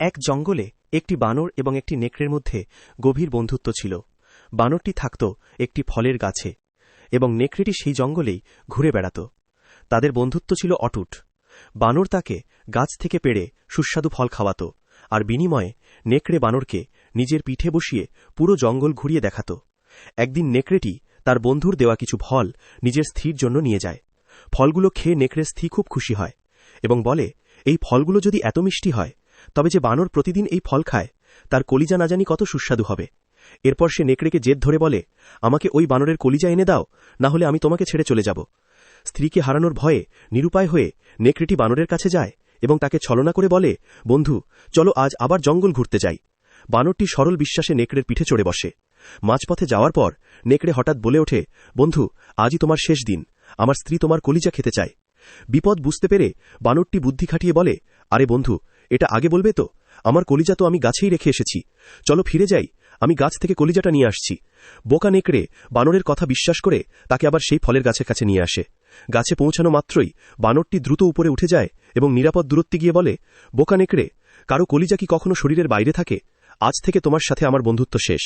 এক জঙ্গলে একটি বানর এবং একটি নেকড়ের মধ্যে গভীর বন্ধুত্ব ছিল। বানরটি থাকত একটি ফলের গাছে এবং নেকড়েটি সেই জঙ্গলেই ঘুরে বেড়াত। তাদের বন্ধুত্ব ছিল অটুট। বানর তাকে গাছ থেকে পেড়ে সুস্বাদু ফল খাওয়াত, আর বিনিময়ে নেকড়ে বানরকে নিজের পিঠে বসিয়ে পুরো জঙ্গল ঘুরিয়ে দেখাত। একদিন নেকড়েটি তার বন্ধুর দেওয়া কিছু ফল নিজের স্থির জন্য নিয়ে যায়। ফলগুলো খেয়ে নেকড়ের স্থি খুব খুশি হয় এবং বলে, এই ফলগুলো যদি এত মিষ্টি হয়, তবে যে বানর প্রতিদিন এই ফল খায় তার কলিজা না জানি কত সুস্বাদু হবে। এরপর সে নেকড়েকে জেদ ধরে বলে, আমাকে ওই বানরের কলিজা এনে দাও, না হলে আমি তোমাকে ছেড়ে চলে যাব। স্ত্রীকে হারানোর ভয়ে নিরুপায় হয়ে নেকড়েটি বানরের কাছে যায় এবং তাকে ছলনা করে বলে, বন্ধু, চলো আজ আবার জঙ্গল ঘুরতে যাই। বানরটি সরল বিশ্বাসে নেকড়ের পিঠে চড়ে বসে। মাঝপথে যাওয়ার পর নেকড়ে হঠাৎ বলে ওঠে, বন্ধু, আজই তোমার শেষ দিন, আমার স্ত্রী তোমার কলিজা খেতে চায়। বিপদ বুঝতে পেরে বানরটি বুদ্ধি খাটিয়ে বলে, আরে বন্ধু, এটা আগে বলবে তো, আমার কলিজা তো আমি গাছেই রেখে এসেছি, চলো ফিরে যাই, আমি গাছ থেকে কলিজাটা নিয়ে আসছি। বোকা নেকড়ে বানরের কথা বিশ্বাস করে তাকে আবার সেই ফলের গাছের কাছে নিয়ে আসে। গাছে পৌঁছানো মাত্রই বানরটি দ্রুত উপরে উঠে যায় এবং নিরাপদ দূরত্বে গিয়ে বলে, বোকা নেকড়ে, কারো কলিজা কি কখনো শরীরের বাইরে থাকে? আজ থেকে তোমার সাথে আমার বন্ধুত্ব শেষ।